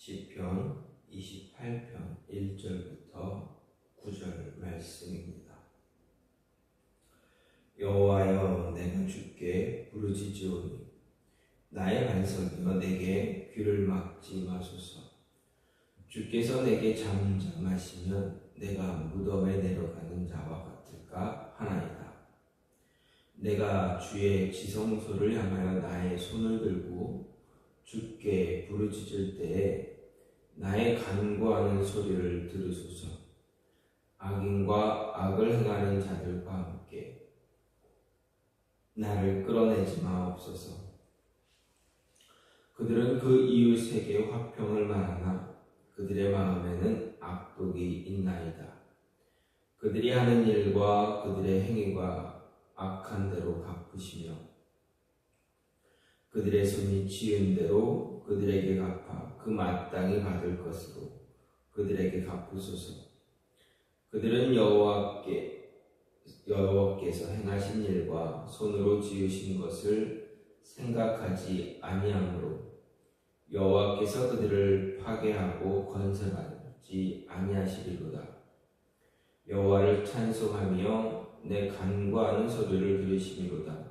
시편 28편 1절부터 9절 말씀입니다. 여호와여, 내가 주께 부르짖으오니 나의 반석이여, 내게 귀를 막지 마소서. 주께서 내게 잠잠하시면 내가 무덤에 내려가는 자와 같을까 하나이다. 내가 주의 지성소를 향하여 나의 손을 들고 주께 부르짖을 때에 나의 간구하는 소리를 들으소서. 악인과 악을 행하는 자들과 함께 나를 끌어내지 마옵소서. 그들은 그 이웃에게 화평을 말하나 그들의 마음에는 악독이 있나이다. 그들이 하는 일과 그들의 행위가 악한 대로 갚으시며 그들의 손이 지은 대로 그들에게 갚아 그 마땅히 받을 것으로 그들에게 갚으소서. 그들은 여호와께서 행하신 일과 손으로 지으신 것을 생각하지 아니하므로 여호와께서 그들을 파괴하고 건설하지 아니하시리로다. 여호와를 찬송하며 내 간구하는 소리를 들으시리로다.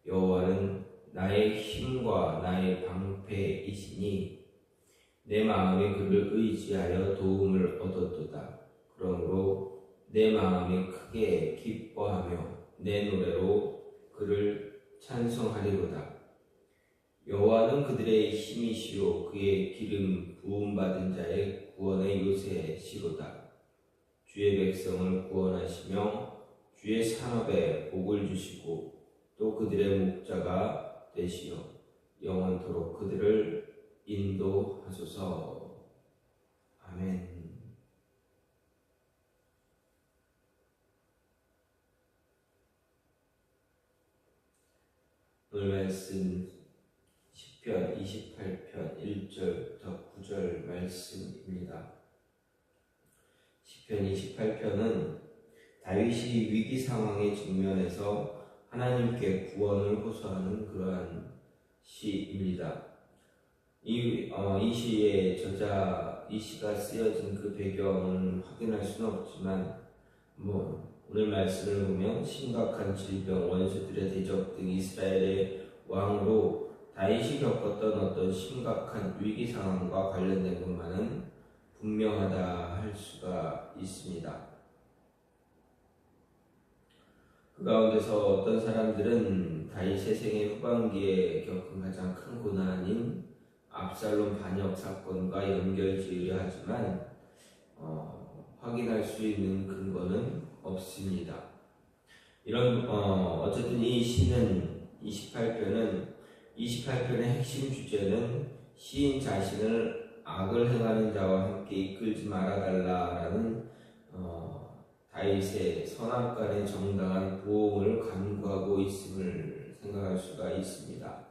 여호와는 나의 힘과 나의 방패이시니 내 마음이 그를 의지하여 도움을 얻었도다. 그러므로 내 마음이 크게 기뻐하며 내 노래로 그를 찬송하리로다. 여호와는 그들의 힘이시요 그의 기름 부음받은 자의 구원의 요새시로다. 주의 백성을 구원하시며 주의 산업에 복을 주시고 또 그들의 목자가 되시어 영원토록 그들을 인도하소서. 아멘. 오늘 말씀 시편 28편 1절부터 9절 말씀입니다. 시편 28편은 다윗이 위기 상황에 직면해서 하나님께 구원을 호소하는 그러한 시입니다. 이 시의 저자, 이 시가 쓰여진 그 배경은 확인할 수는 없지만 오늘 말씀을 보면 심각한 질병, 원수들의 대적 등 이스라엘의 왕으로 다윗이 겪었던 어떤 심각한 위기 상황과 관련된 것만은 분명하다 할 수가 있습니다. 그 가운데서 어떤 사람들은 다윗의 생애 후반기에 겪은 가장 큰 고난인 압살롬 반역 사건과 연결지으려 하지만 확인할 수 있는 근거는 없습니다. 어쨌든 이 시는 28편의 핵심 주제는 시인 자신을 악을 행하는 자와 함께 이끌지 말아달라라는 다윗의 선악간의 정당한 보응을 간구하고 있음을 생각할 수가 있습니다.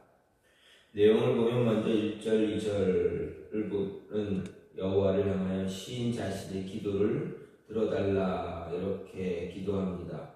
내용을 보면 먼저 1절, 2절을 보면 여호와를 향하여 시인 자신의 기도를 들어달라 이렇게 기도합니다.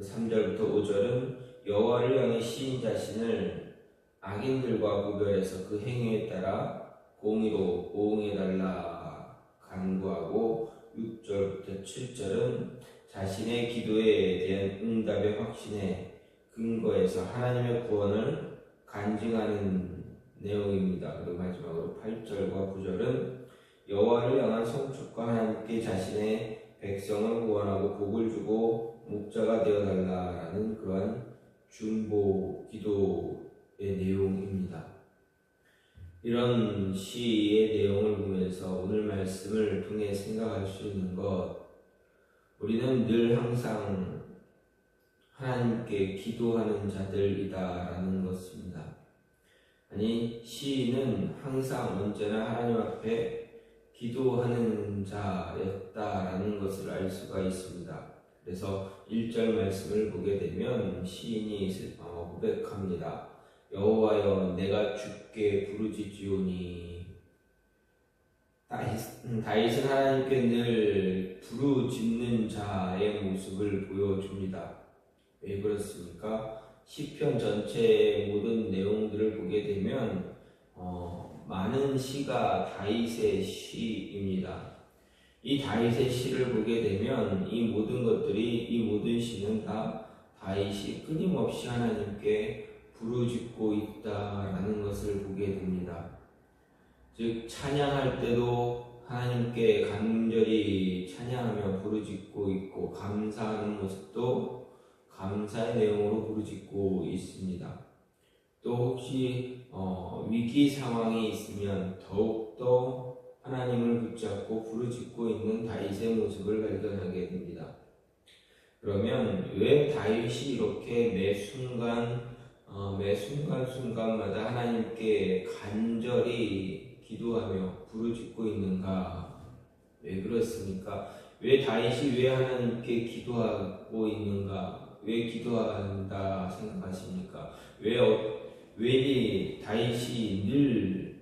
3절부터 5절은 여호와를 향해 시인 자신을 악인들과 구별해서 그 행위에 따라 공의로 보응해달라 간구하고 6절부터 7절은 자신의 기도에 대한 응답의 확신에 근거해서 하나님의 구원을 간증하는 내용입니다. 그리고 마지막으로 8절과 9절은 여호와를 향한 송축과 하나님께 자신의 백성을 구원하고 복을 주고 목자가 되어달라라는 그러한 중보 기도의 내용입니다. 이런 시의 내용을 보면서 오늘 말씀을 통해 생각할 수 있는 것, 우리는 늘 항상 하나님께 기도하는 자들이다라는 것입니다. 아니, 시인은 항상 언제나 하나님 앞에 기도하는 자였다라는 것을 알 수가 있습니다. 그래서 1절 말씀을 보게 되면 시인이 고백합니다. 여호와여, 내가 주께 부르짖으오니. 다윗은 하나님께 늘 부르짖는 자의 모습을 보여줍니다. 왜 그렇습니까? 시편 전체의 모든 내용들을 보게 되면 많은 시가 다윗의 시입니다. 이 다윗의 시를 보게 되면 이 모든 것들이, 이 모든 시는 다 다윗이 끊임없이 하나님께 부르짖고 있다라는 것을 보게 됩니다. 즉 찬양할 때도 하나님께 간절히 찬양하며 부르짖고 있고, 감사하는 모습도 감사의 내용으로 부르짖고 있습니다. 또 혹시 위기 상황이 있으면 더욱더 하나님을 붙잡고 부르짖고 있는 다윗의 모습을 발견하게 됩니다. 그러면 왜 다윗이 이렇게 매 순간마다 하나님께 간절히 기도하며 부르짖고 있는가? 왜 그렇습니까? 왜 다윗이 왜 하나님께 기도하고 있는가? 왜 기도한다 생각하십니까? 왜 다윗이 늘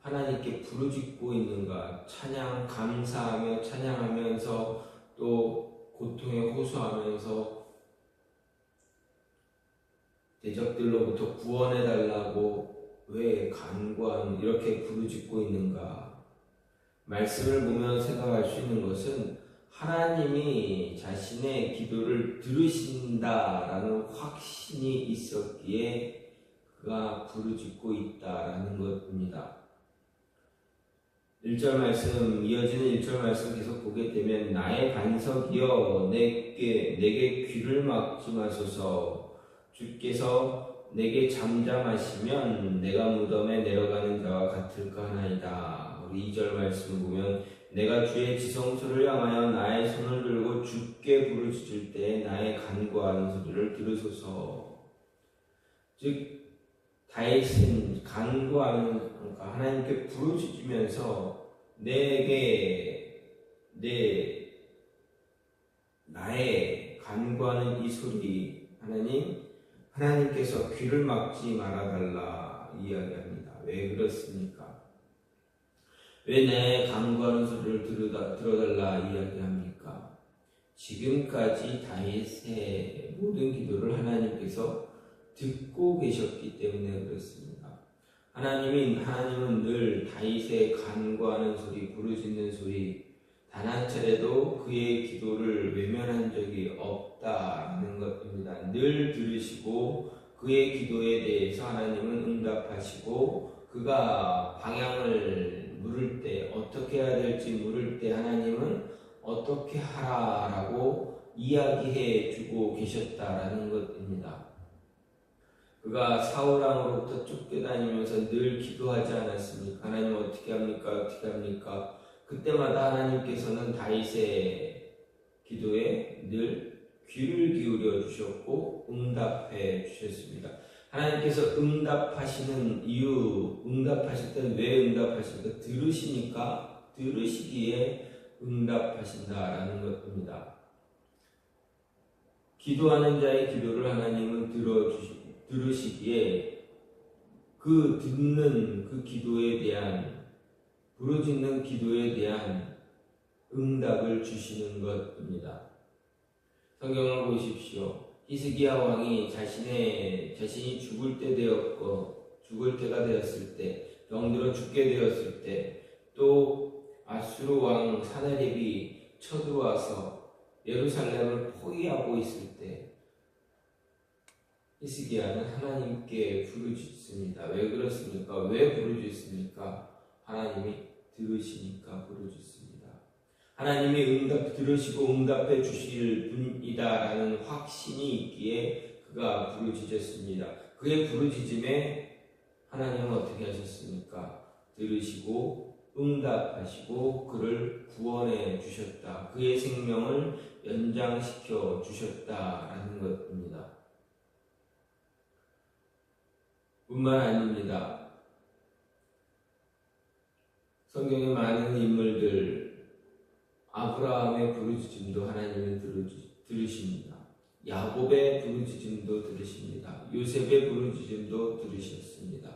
하나님께 부르짖고 있는가? 감사하며 찬양하면서 또 고통에 호소하면서 대적들로부터 구원해달라고 왜 이렇게 부르짖고 있는가? 말씀을 보면 생각할 수 있는 것은 하나님이 자신의 기도를 들으신다라는 확신이 있었기에 그가 부르짖고 있다라는 것입니다. 1절 말씀, 이어지는 1절 말씀 계속 보게 되면 나의 반석이여 내게 귀를 막지 마소서. 주께서 내게 잠잠하시면 내가 무덤에 내려가는 자와 같을까 하나이다. 우리 2절 말씀 보면 내가 주의 지성소를 향하여 나의 손을 들고 주께 부르짖을 때 나의 간구하는 소리를 들으소서. 즉 다윗은 하나님께 부르짖으면서 나의 간구하는 이 소리, 하나님께서 귀를 막지 말아달라 이야기합니다. 왜 그렇습니까? 왜 내 간구하는 소리를 들어달라 이야기합니까? 지금까지 다윗의 모든 기도를 하나님께서 듣고 계셨기 때문에 그렇습니다. 하나님은 늘 다윗의 간구하는 소리, 부르짖는 소리, 단 한 차례도 그의 기도를 외면한 적이 없다는 것입니다. 늘 들으시고 그의 기도에 대해서 하나님은 응답하시고, 그가 방향을 물을 때, 어떻게 해야 될지 물을 때 하나님은 어떻게 하라라고 이야기해 주고 계셨다라는 것입니다. 그가 사울왕으로부터 쫓겨다니면서 늘 기도하지 않았습니까? 하나님 어떻게 합니까? 그때마다 하나님께서는 다윗의 기도에 늘 귀를 기울여 주셨고 응답해 주셨습니다. 하나님께서 응답하시는 이유, 응답하실 때는 왜 응답하십니까? 들으시기에 응답하신다라는 것입니다. 기도하는 자의 기도를 하나님은 들으시기에 그 듣는 그 기도에 대한, 부르짖는 기도에 대한 응답을 주시는 것입니다. 성경을 보십시오. 히스기야 왕이 자신이 죽을 때가 되었을 때, 병들어 죽게 되었을 때, 또 아수르 왕 사나립이 쳐들어와서 예루살렘을 포위하고 있을 때 히스기야는 하나님께 부르짖습니다. 왜 그렇습니까? 왜 부르짖습니까? 하나님이 들으시니까 부르짖습니다. 하나님이 들으시고 응답해 주실 분이다라는 확신이 있기에 그가 부르짖었습니다. 그의 부르짖음에 하나님은 어떻게 하셨습니까? 들으시고 응답하시고 그를 구원해 주셨다. 그의 생명을 연장시켜 주셨다라는 것입니다. 뿐만 아닙니다. 성경의 많은 인물들, 아브라함의 부르짖음도 하나님은 들으십니다. 야곱의 부르짖음도 들으십니다. 요셉의 부르짖음도 들으셨습니다.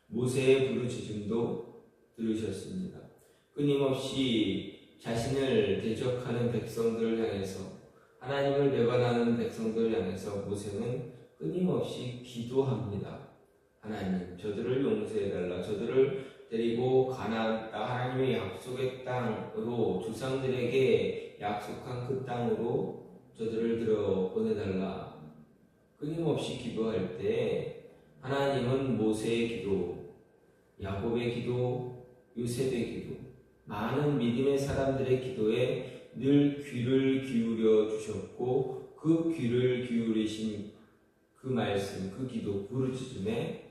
모세의 부르짖음도 들으셨습니다. 끊임없이 자신을 대적하는 백성들을 향해서, 하나님을 배반하는 백성들을 향해서 모세는 끊임없이 기도합니다. 하나님 저들을 용서해달라. 저들을 데리고 가나안 땅, 하나님의 약속의 땅으로, 조상들에게 약속한 그 땅으로 저들을 들어 보내달라. 끊임없이 기도할 때 하나님은 모세의 기도, 야곱의 기도, 요셉의 기도, 많은 믿음의 사람들의 기도에 늘 귀를 기울여 주셨고, 그 귀를 기울이신 그 말씀, 그 기도, 부르짖음에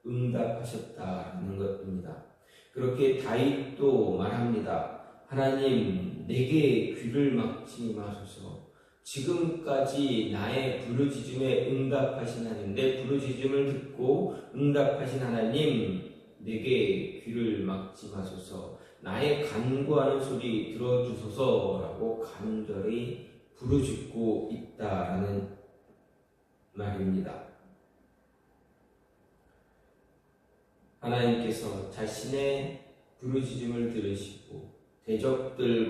응답하셨다는 것입니다. 그렇게 다윗도 말합니다. 하나님, 내게 귀를 막지 마소서. 지금까지 나의 부르짖음에 응답하신 하나님, 내 부르짖음을 듣고 응답하신 하나님, 내게 귀를 막지 마소서. 나의 간구하는 소리 들어주소서라고 간절히 부르짖고 있다라는 말입니다. 하나님께서 자신의 부르짖음을 들으시고 자신의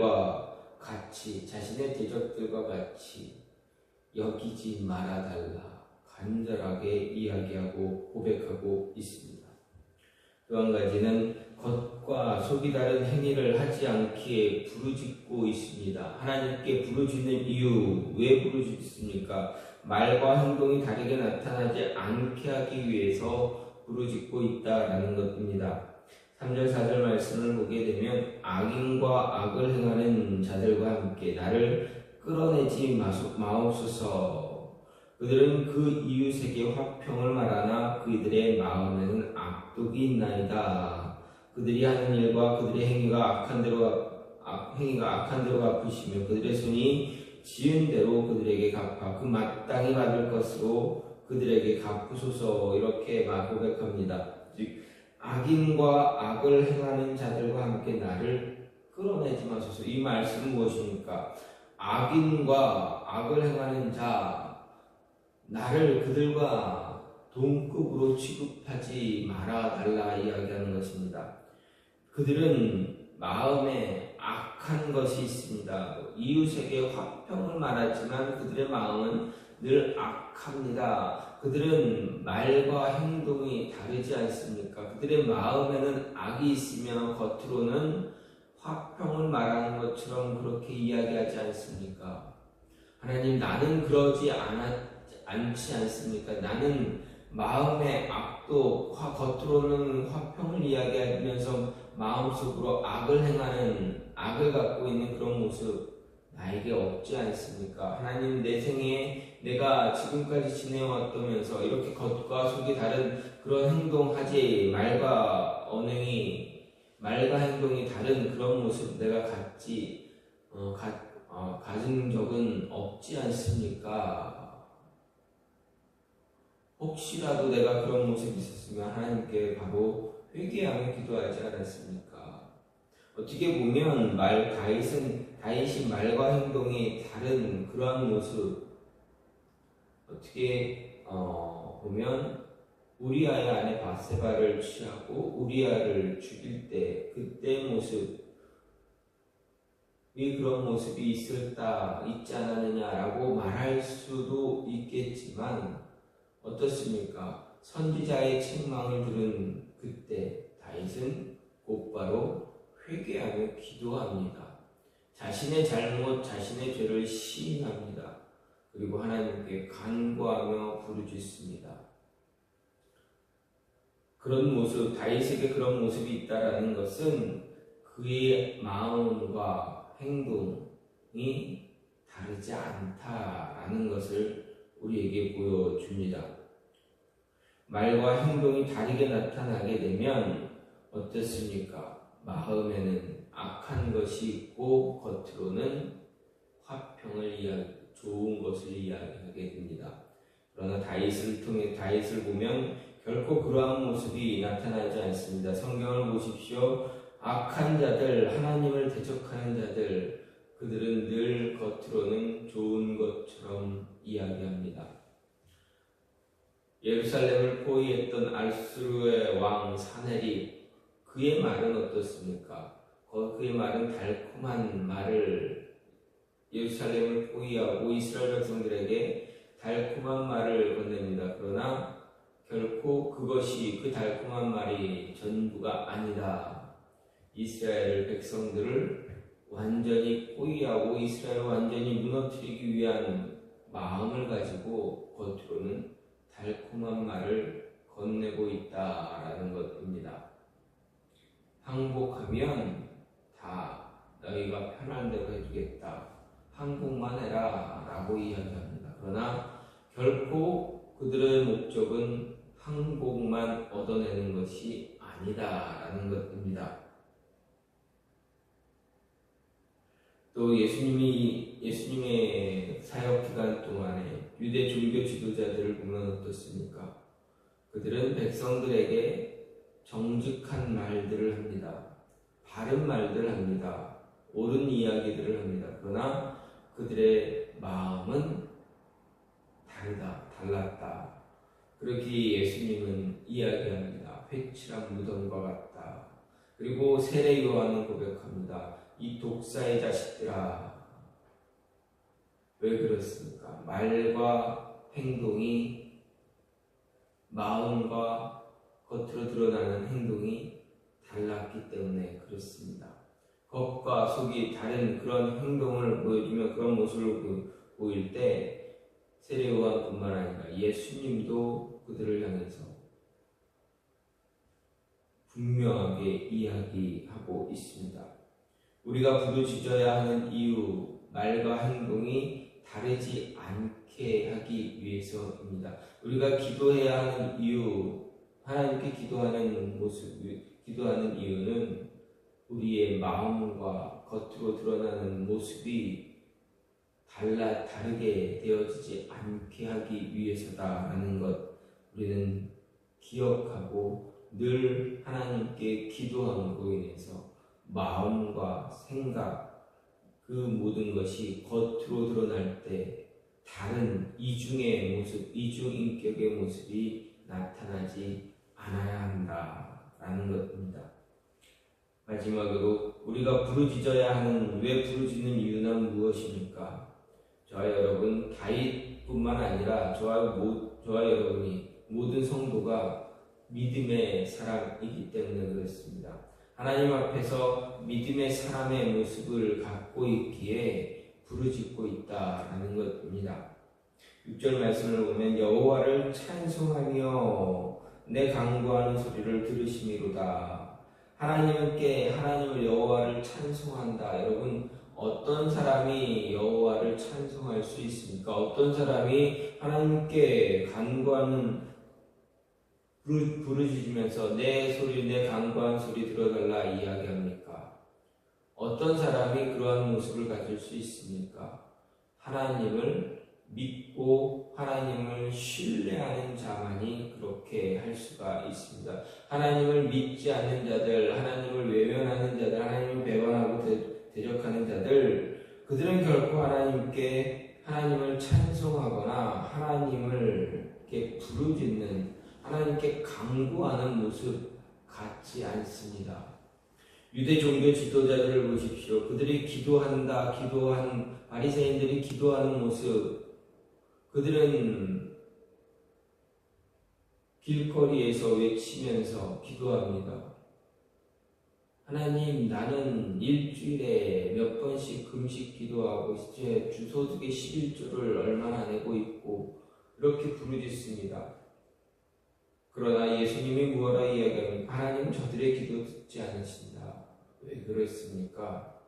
대적들과 같이 여기지 말아달라 간절하게 이야기하고 고백하고 있습니다. 또 한 가지는 겉과 속이 다른 행위를 하지 않기에 부르짖고 있습니다. 하나님께 부르짖는 이유, 왜 부르짖습니까? 말과 행동이 다르게 나타나지 않게 하기 위해서 부르짖고 있다라는 것입니다. 3절 4절 말씀을 보게 되면 악인과 악을 행하는 자들과 함께 나를 끌어내지 마옵소서. 그들은 그 이웃에게 화평을 말하나 그들의 마음에는 악독이 있나이다. 그들이 하는 일과 그들의 행위가 악한 대로 갚으시며 그들의 손이 지은 대로 그들에게 갚아 그 마땅히 받을 것으로 그들에게 갚으소서. 이렇게 고백합니다. 즉 악인과 악을 행하는 자들과 함께 나를 끌어내지 마소서. 이 말씀은 무엇입니까? 악인과 악을 행하는 자, 나를 그들과 동급으로 취급하지 말아달라 이야기하는 것입니다. 그들은 마음에 악한 것이 있습니다. 이웃에게 화평을 말하지만 그들의 마음은 늘 악합니다. 그들은 말과 행동이 다르지 않습니까? 그들의 마음에는 악이 있으며 겉으로는 화평을 말하는 것처럼 그렇게 이야기하지 않습니까? 하나님, 나는 그러지 않지 않습니까? 나는 마음의 악도 겉으로는 화평을 이야기하면서 마음속으로 악을 갖고 있는 그런 모습 나에게 없지 않습니까? 하나님, 내 생에 내가 지금까지 지내왔다면서 이렇게 겉과 속이 다른 그런 행동하지, 말과 행동이 다른 그런 모습 내가 가진 적은 없지 않습니까? 혹시라도 내가 그런 모습이 있었으면 하나님께 바로 회개하며 기도하지 않았습니까? 어떻게 보면 다윗이 말과 행동이 다른 그러한 모습, 어떻게 보면 우리아의 아내 바세바를 취하고 우리아를 죽일 때 그때 모습이 그런 모습이 있지 않았느냐라고 말할 수도 있겠지만 어떻습니까? 선지자의 책망을 들은 그때 다윗은 곧바로 회개하며 기도합니다. 자신의 잘못, 자신의 죄를 시인합니다. 그리고 하나님께 간구하며 부르짖습니다. 그런 모습, 다윗에게 그런 모습이 있다라는 것은 그의 마음과 행동이 다르지 않다라는 것을 우리에게 보여줍니다. 말과 행동이 다르게 나타나게 되면 어떻습니까? 마음에는 악한 것이 있고 겉으로는 좋은 것을 이야기하게 됩니다. 그러나 다윗을 보면 결코 그러한 모습이 나타나지 않습니다. 성경을 보십시오. 악한 자들, 하나님을 대적하는 자들, 그들은 늘 겉으로는 좋은 것처럼 이야기합니다. 예루살렘을 포위했던 아수르의 왕 사네립, 그의 말은 어떻습니까? 그의 말은 달콤한 말을, 예루살렘을 포위하고 이스라엘 백성들에게 달콤한 말을 건넵니다. 그러나 결코 그것이 그 달콤한 말이 전부가 아니다. 이스라엘 백성들을 완전히 포위하고 이스라엘을 완전히 무너뜨리기 위한 마음을 가지고 겉으로는 달콤한 말을 건네고 있다라는 것입니다. 항복하면 다 너희가 편한 대로 해주겠다. 항복만 해라 라고 이야기합니다. 그러나 결코 그들의 목적은 항복만 얻어내는 것이 아니다라는 것입니다. 또 예수님의 사역 기간 동안에 유대 종교 지도자들을 보면 어떻습니까? 그들은 백성들에게 정직한 말들을 합니다. 바른 말들을 합니다. 옳은 이야기들을 합니다. 그러나 그들의 마음은 달랐다. 그렇게 예수님은 이야기합니다. 회칠한 무덤과 같다. 그리고 세례 요한은 고백합니다. 이 독사의 자식들아. 왜 그렇습니까? 말과 행동이, 마음과 겉으로 드러나는 행동이 달랐기 때문에 그렇습니다. 겉과 속이 다른 그런 행동을 보여주며 그런 모습을 보일 때 세례 요한뿐만 아니라 예수님도 그들을 향해서 분명하게 이야기하고 있습니다. 우리가 부르짖어야 하는 이유, 말과 행동이 다르지 않게 하기 위해서입니다. 우리가 기도해야 하는 이유, 하나님께 기도하는 모습, 기도하는 이유는 우리의 마음과 겉으로 드러나는 모습이 다르게 되어지지 않게 하기 위해서다라는 것 우리는 기억하고 늘 하나님께 기도함으로 인해서 마음과 생각 그 모든 것이 겉으로 드러날 때 다른 이중의 모습, 이중인격의 모습이 나타나지 않아야 한다라는 것입니다. 마지막으로 우리가 부르짖어야 하는 왜 부르짖는 이유는 무엇입니까? 저와 여러분 다윗뿐만 아니라 저와 여러분이 모든 성도가 믿음의 사람이기 때문에 그렇습니다. 하나님 앞에서 믿음의 사람의 모습을 갖고 있기에 부르짖고 있다라는 것입니다. 6절 말씀을 보면 여호와를 찬송하며 내 간구하는 소리를 들으심이로다. 하나님을 여호와를 찬송한다. 여러분 어떤 사람이 여호와를 찬송할 수 있습니까? 어떤 사람이 하나님께 간구하는 부르짖으면서 내 간구한 소리 들어달라 이야기합니까? 어떤 사람이 그러한 모습을 가질 수 있습니까? 하나님을 믿고 하나님을 신뢰하는 자만이 그렇게 할 수가 있습니다. 하나님을 믿지 않는 자들, 하나님을 외면하는 자들, 하나님을 배반하고 대적하는 자들, 그들은 결코 하나님을 찬송하거나 하나님을 이렇게 부르짖는, 하나님께 간구하는 모습 같지 않습니다. 유대 종교 지도자들을 보십시오. 그들이 기도한 바리새인들이 기도하는 모습, 그들은 길거리에서 외치면서 기도합니다. 하나님, 나는 일주일에 몇 번씩 금식 기도하고 이제 주소득의 11조를 얼마나 내고 있고 이렇게 부르짖습니다. 그러나 예수님이 무엇라 이야기하면 하나님은 저들의 기도 듣지 않으신다. 왜 그렇습니까?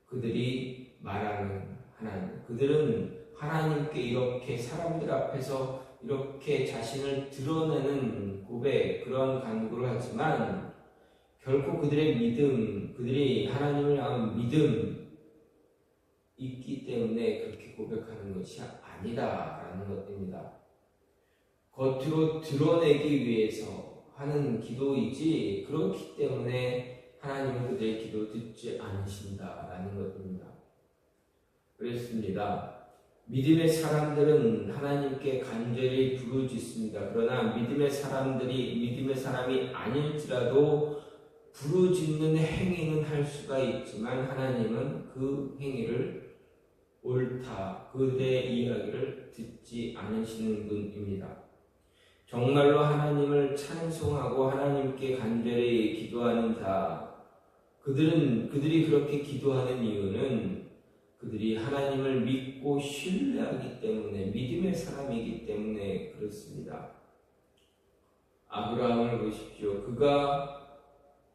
그들이 말하는 하나님, 그들은 하나님께 이렇게 사람들 앞에서 이렇게 자신을 드러내는 고백, 그런 간구를 하지만 결코 그들의 믿음, 그들이 하나님을 향한 믿음 있기 때문에 그렇게 고백하는 것이 아니다라는 것입니다. 겉으로 드러내기 위해서 하는 기도이지 그렇기 때문에 하나님은 그들의 기도 듣지 않으신다라는 것입니다. 그렇습니다. 믿음의 사람들은 하나님께 간절히 부르짖습니다. 그러나 믿음의 사람이 아닐지라도 부르짖는 행위는 할 수가 있지만 하나님은 그 행위를 옳다, 그들의 이야기를 듣지 않으시는 분입니다. 정말로 하나님을 찬송하고 하나님께 간절히 기도하는 자, 그들이 그렇게 기도하는 이유는 그들이 하나님을 믿고 신뢰하기 때문에, 믿음의 사람이기 때문에 그렇습니다. 아브라함을 보십시오. 그가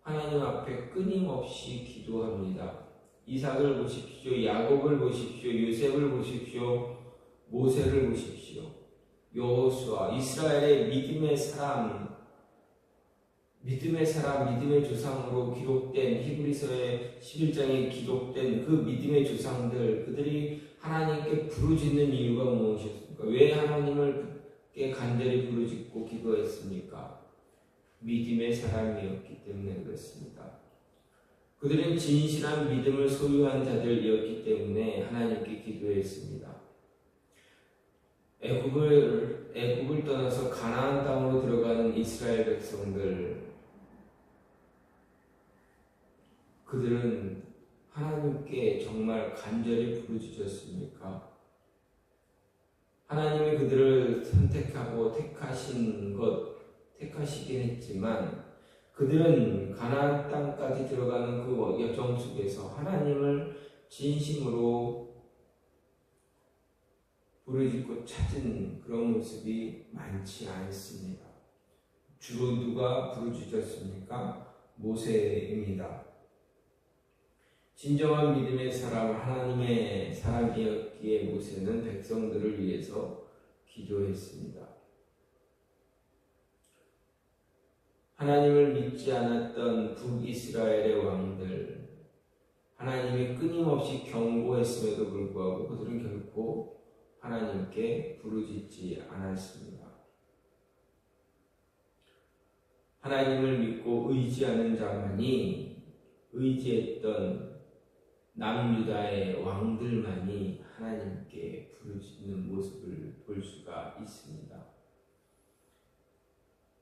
하나님 앞에 끊임없이 기도합니다. 이삭을 보십시오. 야곱을 보십시오. 요셉을 보십시오. 모세를 보십시오. 여호수아, 이스라엘의 믿음의 사람, 믿음의 조상으로 기록된 히브리서의 11장에 기록된 그 믿음의 조상들, 그들이 하나님께 부르짖는 이유가 무엇이었습니까? 왜 하나님께 간절히 부르짖고 기도했습니까? 믿음의 사람이었기 때문에 그렇습니다. 그들은 진실한 믿음을 소유한 자들이었기 때문에 하나님께 기도했습니다. 애굽을 떠나서 가나안 땅으로 들어가는 이스라엘 백성들, 그들은 하나님께 정말 간절히 부르짖었습니까? 하나님이 그들을 선택하고 택하시긴 했지만 그들은 가나안 땅까지 들어가는 그 여정 속에서 하나님을 진심으로 부르짖고 찾은 그런 모습이 많지 않습니다. 주로 누가 부르짖었습니까? 모세입니다. 진정한 믿음의 사람, 하나님의 사람이었기에 모세는 백성들을 위해서 기도했습니다. 하나님을 믿지 않았던 북이스라엘의 왕들, 하나님이 끊임없이 경고했음에도 불구하고 그들은 결코 하나님께 부르짖지 않았습니다. 하나님을 믿고 의지하는 자만이, 의지했던 남유다의 왕들만이 하나님께 부르짖는 모습을 볼 수가 있습니다.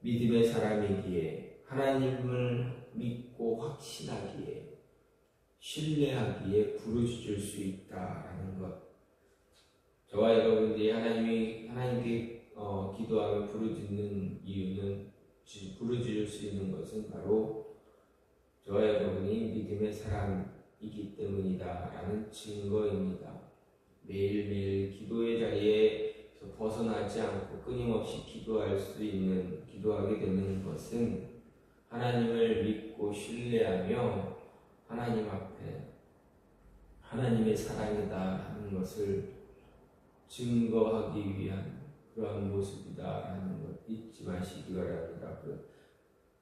믿음의 사람이기에, 하나님을 믿고 확신하기에, 신뢰하기에 부르짖을 수 있다라는 것. 저와 여러분들이 하나님께 기도하며 부르짖는 이유는, 부르짖을 수 있는 것은 바로 저와 여러분이 믿음의 사람이기 때문이다라는 증거입니다. 매일매일 기도의 자리에서 벗어나지 않고 끊임없이 기도하게 되는 것은 하나님을 믿고 신뢰하며 하나님 앞에 하나님의 사랑이다 하는 것을 증거하기 위한 그러한 모습이다라는 것 잊지 마시기 바랍니다.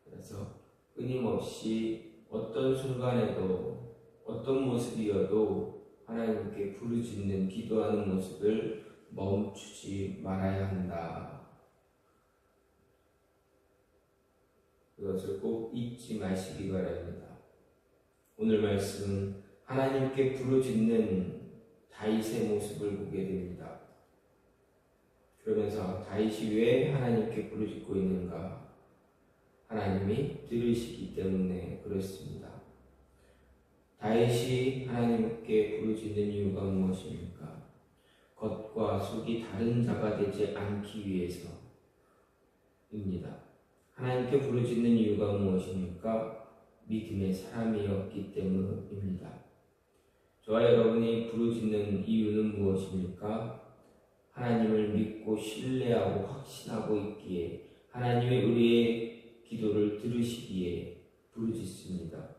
그래서 끊임없이 어떤 순간에도 어떤 모습이어도 하나님께 부르짖는 기도하는 모습을 멈추지 말아야 한다. 그것을 꼭 잊지 마시기 바랍니다. 오늘 말씀은 하나님께 부르짖는 다윗의 모습을 보게 됩니다. 그러면서 다윗이 왜 하나님께 부르짖고 있는가? 하나님이 들으시기 때문에 그렇습니다. 다윗이 하나님께 부르짖는 이유가 무엇입니까? 겉과 속이 다른 자가 되지 않기 위해서입니다. 하나님께 부르짖는 이유가 무엇입니까? 믿음의 사람이었기 때문입니다. 저와 여러분이 부르짖는 이유는 무엇입니까? 하나님을 믿고 신뢰하고 확신하고 있기에, 하나님의 우리의 기도를 들으시기에 부르짖습니다.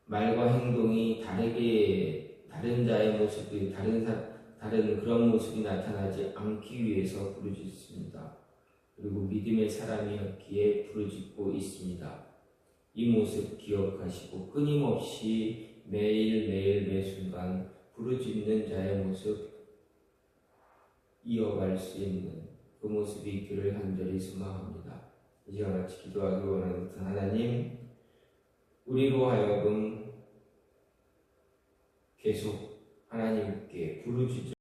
말과 행동이 다른 자의 모습이, 다른 그런 모습이 나타나지 않기 위해서 부르짖습니다. 그리고 믿음의 사람이었기에 부르짖고 있습니다. 이 모습 기억하시고 끊임없이 매일매일 매순간 부르짖는 자의 모습 이어갈 수 있는 그 모습이 있기를 간절히 소망합니다. 이 시간 같이 기도하기 원하는 하나님, 우리로 하여금 계속 하나님께 부르짖어